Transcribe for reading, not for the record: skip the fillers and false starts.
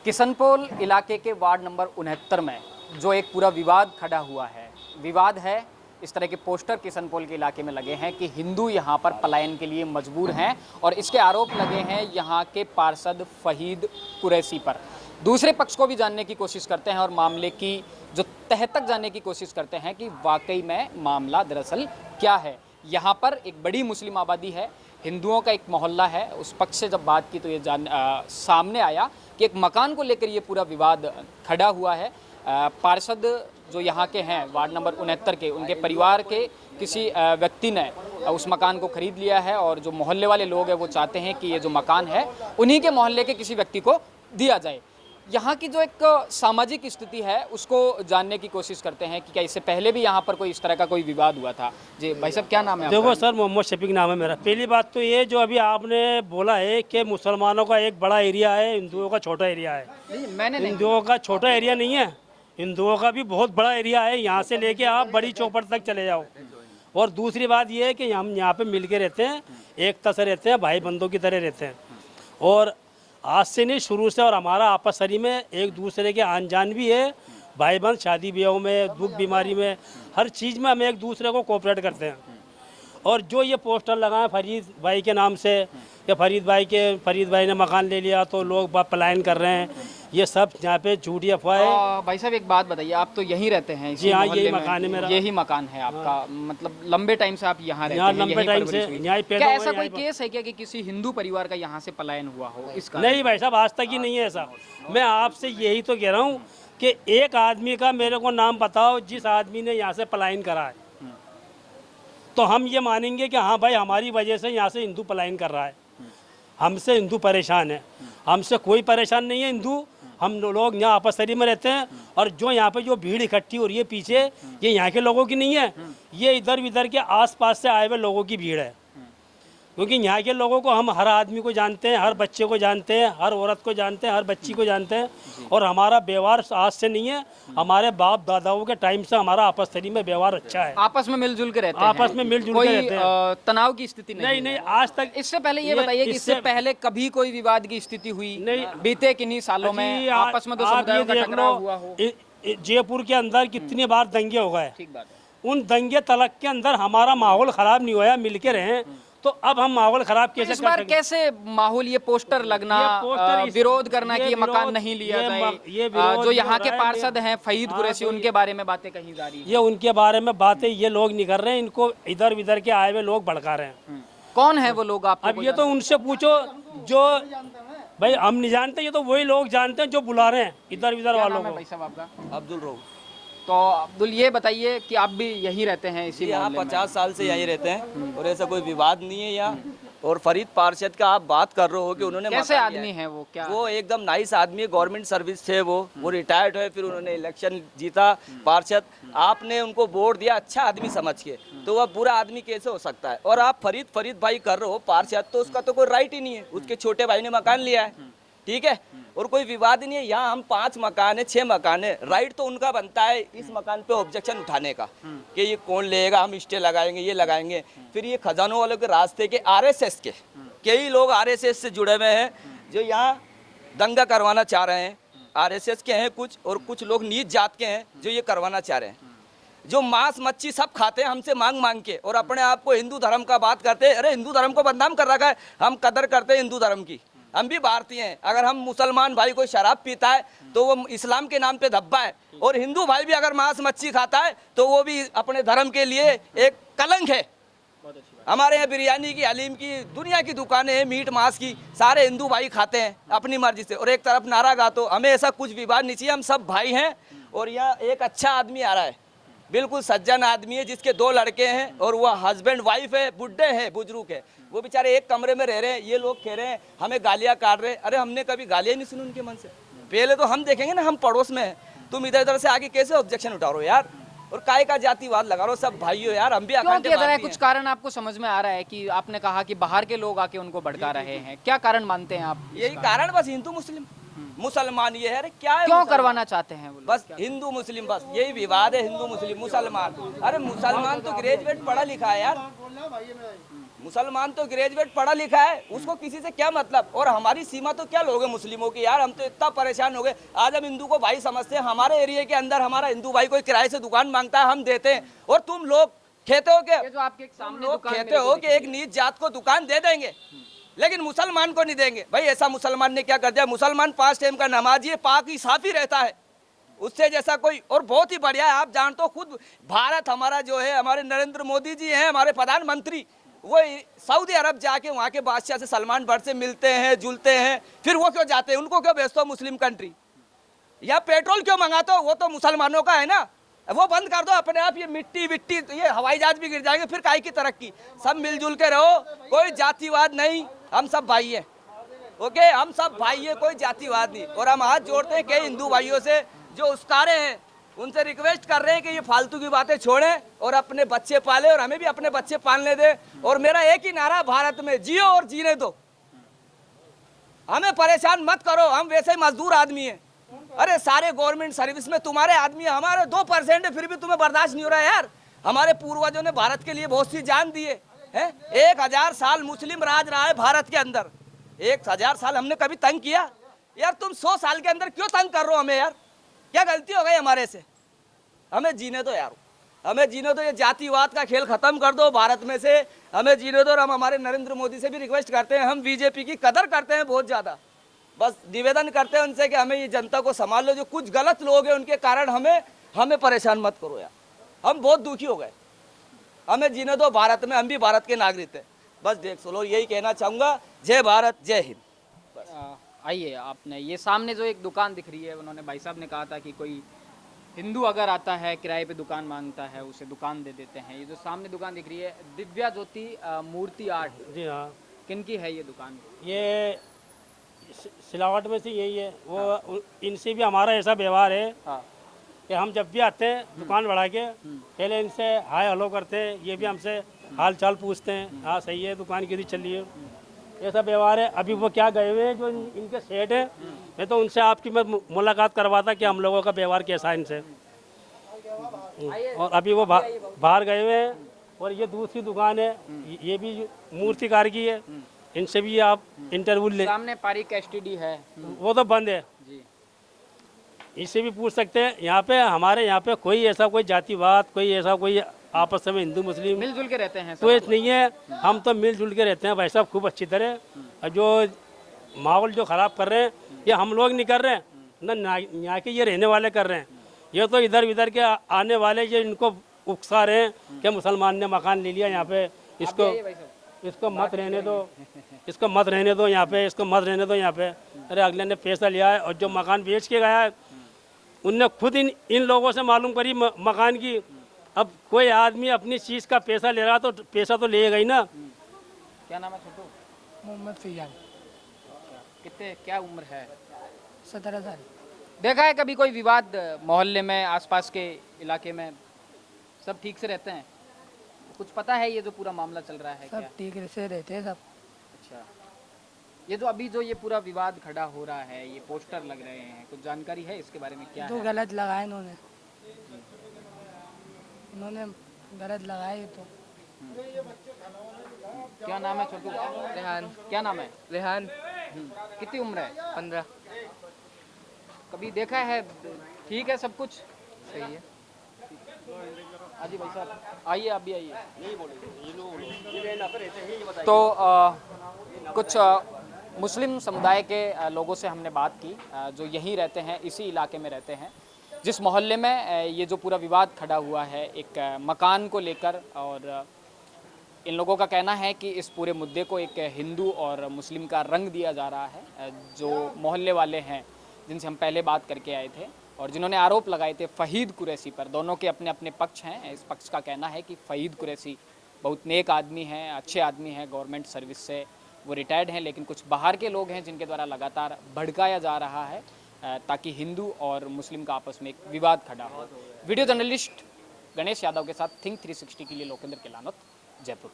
किशनपोल इलाके के ward number 69 में जो एक पूरा विवाद खड़ा हुआ है, विवाद है इस तरह के पोस्टर किशनपोल के इलाके में लगे हैं कि हिंदू यहाँ पर पलायन के लिए मजबूर हैं और इसके आरोप लगे हैं यहाँ के पार्षद फहीद कुरैशी पर। दूसरे पक्ष को भी जानने की कोशिश करते हैं और मामले की जो तह तक जानने की कोशिश करते हैं कि वाकई में मामला दरअसल क्या है। यहाँ पर एक बड़ी मुस्लिम आबादी है, हिंदुओं का एक मोहल्ला है। उस पक्ष से जब बात की तो ये सामने आया कि एक मकान को लेकर ये पूरा विवाद खड़ा हुआ है। पार्षद जो यहाँ के हैं वार्ड नंबर 69 के, उनके परिवार के किसी व्यक्ति ने उस मकान को खरीद लिया है और जो मोहल्ले वाले लोग हैं वो चाहते हैं कि ये जो मकान है उन्हीं के मोहल्ले के किसी व्यक्ति को दिया जाए। यहाँ की जो एक सामाजिक स्थिति है उसको जानने की कोशिश करते हैं कि क्या इससे पहले भी यहाँ पर कोई इस तरह का कोई विवाद हुआ था। जी भाई साहब, क्या नाम है आपका? देखो सर, मोहम्मद शफीक नाम है मेरा। पहली बात तो ये जो अभी आपने बोला है कि मुसलमानों का एक बड़ा एरिया है, हिंदुओं का छोटा एरिया है। हिंदुओं का छोटा एरिया नहीं है, हिंदुओं का भी बहुत बड़ा एरिया है। यहाँ से लेके आप बड़ी चौपट तक चले जाओ। और दूसरी बात ये है कि हम यहाँ पे मिल के रहते हैं, एकता से रहते हैं, भाई बंधुओं की तरह रहते हैं। और आज से नहीं, शुरू से। और हमारा आपसरी में एक दूसरे के आन जान भी है, भाई बहन, शादी ब्याह में, दुख बीमारी में, हर चीज़ में हम एक दूसरे को कोऑपरेट करते हैं। और जो ये पोस्टर लगाए फरीद भाई के नाम से कि फरीद भाई ने मकान ले लिया तो लोग पलायन कर रहे हैं, ये सब यहाँ पे झूठी अफवाह है। भाई साहब एक बात बताइए, आप तो यहीं रहते हैं? जी हाँ, यही मकान है मेरा। यही मकान है आपका? मतलब लंबे टाइम से आप यहाँ रहते हैं? लंबे टाइम से यहाँ क्या ऐसा कोई केस है क्या कि किसी हिंदू परिवार का यहाँ से पलायन हुआ हो? इसका नहीं भाई साहब, आज तक ही नहीं है ऐसा। मैं आपसे यही तो कह रहा हूँ कि एक आदमी का मेरे को नाम बताओ जिस आदमी ने यहाँ से पलायन करा है, तो हम ये मानेंगे कि हाँ भाई, हमारी वजह से यहाँ से हिंदू पलायन कर रहा है, हमसे हिंदू परेशान है। हमसे कोई परेशान नहीं है हिंदू, हम लोग यहाँ आपसरी में रहते हैं। और जो यहाँ पे जो भीड़ इकट्ठी हो रही है पीछे, ये यहाँ के लोगों की नहीं है, ये इधर उधर के आसपास से आए हुए लोगों की भीड़ है। क्योंकि यहाँ के लोगों को हम हर आदमी को जानते हैं, हर बच्चे को जानते हैं, हर औरत को जानते हैं, हर बच्ची को जानते हैं। और हमारा व्यवहार आज से नहीं है, हमारे बाप दादाओं के टाइम से हमारा आपसरी में व्यवहार अच्छा है। आपस में मिलजुल के रहते हैं? आपस में मिलजुल के रहते हैं, तनाव की स्थिति नहीं आज तक। इससे पहले ये बताइए कि इससे पहले कभी कोई विवाद की स्थिति हुई नहीं? बीते किन्हीं सालों में आपस में तो समुदायों का टकराव हुआ हो? जयपुर के अंदर कितनी बार दंगे हो गए। ठीक बात है। उन दंगे तलक के अंदर हमारा माहौल खराब नहीं हुआ, मिल के रहे। तो अब हम माहौल खराब कैसे इस बार कैसे माहौल, ये पोस्टर लगना, विरोध करना कि ये मकान नहीं लिया जाए, जो यहाँ के पार्षद हैं फहीद कुरैशी, उनके बारे में बातें कही जा रही है? ये उनके बारे में बातें ये लोग नहीं कर रहे हैं, इनको इधर उधर के आए हुए लोग भड़का रहे हैं। कौन है वो लोग? आप अब ये तो उनसे पूछो, जो भाई हम नहीं जानते, ये तो वही लोग जानते हैं जो बुला रहे हैं इधर उधर वालों को। भाई साहब आपका? अब्दुल रऊफ। तो अब्दुल, ये बताइए कि आप भी यहीं रहते हैं इसी यहाँ? 50 साल से यहीं रहते हैं और ऐसा कोई विवाद नहीं है यहाँ। और फरीद पार्षद का आप बात कर रहे हो कि उन्होंने कैसे आदमी है वो? क्या वो एकदम नाइस आदमी है, गवर्नमेंट सर्विस थे, वो रिटायर्ड है, फिर उन्होंने इलेक्शन जीता पार्षद। आपने उनको वोट दिया अच्छा आदमी समझ के, तो वह बुरा आदमी कैसे हो सकता है? और आप फरीद भाई कर रहे हो पार्षद, तो उसका तो कोई राइट ही नहीं है। उसके छोटे भाई ने मकान लिया है, ठीक है, और कोई विवाद ही नहीं है। यहाँ हम 5 मकान है, 6 मकान है, राइट तो उनका बनता है इस मकान पे ऑब्जेक्शन उठाने का कि ये कौन लेगा, हम स्टे लगाएंगे, ये लगाएंगे। फिर ये खजानों वालों के रास्ते के आरएसएस के कई लोग आरएसएस से जुड़े हुए हैं जो यहाँ दंगा करवाना चाह रहे हैं। आरएसएस के हैं कुछ, और कुछ लोग नीच जात के हैं जो ये करवाना चाह रहे हैं, जो मांस मच्छी सब खाते हैं हमसे मांग मांग के, और अपने आप को हिंदू धर्म का बात करते हैं। अरे हिंदू धर्म को बदनाम कर रखा है, हम कदर करते हैं हिंदू धर्म की, हम भी भारतीय हैं। अगर हम मुसलमान भाई कोई शराब पीता है तो वो इस्लाम के नाम पे धब्बा है, और हिंदू भाई भी अगर मांस मच्छी खाता है तो वो भी अपने धर्म के लिए एक कलंक है। हमारे यहाँ बिरयानी की, हलीम की, दुनिया की दुकानें हैं मीट मांस की, सारे हिंदू भाई खाते हैं अपनी मर्जी से। और एक तरफ नारा गातो, हमें ऐसा कुछ विवाद नहीं चाहिए, हम सब भाई हैं। और यहाँ एक अच्छा आदमी आ रहा है, बिल्कुल सज्जन आदमी है, जिसके 2 लड़के हैं और वह हस्बैंड वाइफ है, बुढ़े हैं, बुजुर्ग है। वो बेचारे एक कमरे में रह रहे हैं। ये लोग कह रहे हैं हमें गालियां काट रहे हैं। अरे हमने कभी गालियां नहीं सुनी उनके मन से। पहले तो हम देखेंगे ना, हम पड़ोस में हैं, तुम इधर उधर से आगे कैसे ऑब्जेक्शन उठा रहे हो यार? और काय का जातिवाद लगा रहे हो? सब भाई हो यार, हम भी अखंड भारतीय हैं। कुछ कारण आपको समझ में आ रहा है कि आपने कहा कि बाहर के लोग आके उनको भड़का रहे हैं, क्या कारण मानते हैं आप? यही कारण, बस हिंदू मुस्लिम मुसलमान ये है। अरे क्या है, क्यों करवाना चाहते हैं वो? बस हिंदू मुस्लिम, बस यही विवाद है, हिंदू मुस्लिम मुसलमान। अरे मुसलमान तो ग्रेजुएट पढ़ा लिखा है यार, मुसलमान तो ग्रेजुएट पढ़ा लिखा है, उसको किसी से क्या मतलब। और हमारी सीमा तो क्या लोगे मुस्लिमों की यार, हम तो इतना परेशान हो गए। आज हम हिंदू को भाई समझते हैं, हमारे एरिया के अंदर हमारा हिंदू भाई कोई किराए से दुकान मांगता है, हम देते हैं। और तुम लोग कहते हो ये जो आपके तुम सामने लोग दुकान कहते मेरे को हो दिख कि रही एक नीच जात को दुकान दे देंगे, लेकिन मुसलमान को नहीं देंगे। भाई ऐसा मुसलमान ने क्या कर दिया? मुसलमान 5 टाइम का नमाजी है, पाक ही साफ ही रहता है, उससे जैसा कोई और बहुत ही बढ़िया है। आप जानते हो खुद भारत हमारा जो है, हमारे नरेंद्र मोदी जी हैं हमारे प्रधानमंत्री, वो सऊदी अरब जाके वहाँ के बादशाह से सलमान भट्ट से मिलते हैं जुलते हैं, फिर वो क्यों जाते हैं? उनको क्यों भेजते हो मुस्लिम कंट्री? या पेट्रोल क्यों मंगाते हो? वो तो मुसलमानों का है ना, वो बंद कर दो अपने आप। ये मिट्टी विट्टी ये हवाई जहाज भी गिर जाएंगे, फिर काहे की तरक्की? सब मिलजुल के रहो, कोई जातिवाद नहीं, हम सब भाई हैं। ओके, हम सब भाई है, कोई जातिवाद नहीं। और हम हाथ जोड़ते हैं कई हिंदू भाइयों से जो उस्कारे हैं, उनसे रिक्वेस्ट कर रहे हैं कि ये फालतू की बातें छोड़ें और अपने बच्चे पाले, और हमें भी अपने बच्चे पालने दें। और मेरा एक ही नारा, भारत में जियो और जीने दो, हमें परेशान मत करो, हम वैसे ही मजदूर आदमी हैं। अरे सारे गवर्नमेंट सर्विस में तुम्हारे आदमी, हमारे 2% है, फिर भी तुम्हें बर्दाश्त नहीं हो रहा है यार। हमारे पूर्वजों ने भारत के लिए बहुत सी जान दी है। 1000 साल मुस्लिम राज रहा है भारत के अंदर, 1000 साल हमने कभी तंग किया? यार तुम 100 साल के अंदर क्यों तंग कर रहे हो हमें यार? क्या गलती हो गई हमारे से? हमें जीने दो यार, हमें जीने दो। ये जातिवाद का खेल खत्म कर दो भारत में से, हमें जीने दो। और हम हमारे नरेंद्र मोदी से भी रिक्वेस्ट करते हैं, हम बीजेपी की कदर करते हैं बहुत ज़्यादा, बस निवेदन करते हैं उनसे कि हमें ये जनता को संभाल लो। जो कुछ गलत लोग हैं उनके कारण हमें परेशान मत करो यार, हम बहुत दुखी हो गए। हमें जीने दो भारत में, हम भी भारत के नागरिक हैं। बस देख सुनो, यही कहना चाहूँगा। जय भारत, जय हिंद। आइए, आपने ये सामने जो एक दुकान दिख रही है, उन्होंने भाई साहब ने कहा था कि कोई हिंदू अगर आता है किराए पे दुकान मांगता है उसे दुकान दे देते हैं। ये जो सामने दुकान दिख रही है दिव्या ज्योति मूर्ति आर्ट, जी हाँ, किनकी है ये दुकान? ये सिलावट में से यही है। वो इनसे भी हमारा ऐसा व्यवहार है कि हम जब भी आते हैं दुकान बढ़ा के पहले इनसे हाय हेलो करते हैं, ये भी हमसे हाल चाल पूछते हैं, हाँ सही है दुकान कैसी चल रही है, ऐसा व्यवहार है। अभी वो क्या गए हुए हैं जो इनके सेठ है, मैं तो उनसे आपकी मैं मुलाकात करवाता कि हम लोगों का व्यवहार कैसा है इनसे। और अभी वो बाहर गए हुए हैं। और ये दूसरी दुकान है, ये भी मूर्तिकार की है, इनसे भी आप इंटरव्यू ले। सामने पारिक एसटीडी है, वो तो बंद है जी, इससे भी पूछ सकते हैं। यहाँ पे हमारे यहाँ पे कोई ऐसा कोई जातिवाद, कोई ऐसा कोई आपस में हिंदू मुस्लिम मिलजुल के रहते हैं सब। तो नहीं है, हम तो मिलजुल के रहते हैं भाई साहब खूब अच्छी तरह। और जो माहौल जो ख़राब कर रहे हैं ये हम लोग नहीं कर रहे हैं ना, यहाँ के ये रहने वाले कर रहे हैं। ये तो इधर उधर के आने वाले ये इनको उकसा रहे हैं कि मुसलमान ने मकान ले लिया यहाँ पे, इसको मत रहने दो, इसको मत रहने दो यहाँ पे, इसको मत रहने दो यहाँ पे। अरे अगले ने पैसा लिया है और जो मकान बेच के गया है उनने खुद इन लोगों से मालूम करी मकान की। अब कोई आदमी अपनी चीज़ का पैसा ले रहा तो पैसा तो लेगा ही ना। क्या नाम है छोटू? मोहम्मद फैयाज, कितने, क्या उम्र है? 17 साल। देखा है कभी कोई विवाद मोहल्ले में, आसपास के इलाके में? सब ठीक से रहते हैं? कुछ पता है ये जो पूरा मामला चल रहा है क्या? सब ठीक से रहते हैं सब। अच्छा, ये जो अभी जो ये पूरा विवाद खड़ा हो रहा है, ये पोस्टर लग रहे हैं, कुछ जानकारी है इसके बारे में? क्या तो है? गलत लगाए इन्होंने गलत लगाए तो। क्या नाम है छोटू? रेहान। क्या नाम है? रेहान। कितनी उम्र है? 15। कभी देखा है ठीक है सब कुछ? सही है। हाजी भाई साहब आइए, आप भी आइए। तो कुछ मुस्लिम समुदाय के लोगों से हमने बात की जो यहीं रहते हैं, इसी इलाके में रहते हैं, जिस मोहल्ले में ये जो पूरा विवाद खड़ा हुआ है एक मकान को लेकर। और इन लोगों का कहना है कि इस पूरे मुद्दे को एक हिंदू और मुस्लिम का रंग दिया जा रहा है। जो मोहल्ले वाले हैं जिनसे हम पहले बात करके आए थे और जिन्होंने आरोप लगाए थे फ़हीद कुरैशी पर, दोनों के अपने अपने पक्ष हैं। इस पक्ष का कहना है कि फ़हीद कुरैशी बहुत नेक आदमी हैं, अच्छे आदमी हैं, गवर्नमेंट सर्विस से वो रिटायर्ड हैं, लेकिन कुछ बाहर के लोग हैं जिनके द्वारा लगातार भड़काया जा रहा है ताकि हिंदू और मुस्लिम का आपस में एक विवाद खड़ा हो। वीडियो जर्नलिस्ट गणेश यादव के साथ थिंक 360 के लिए लोकेंद्र केलानौत, जयपुर।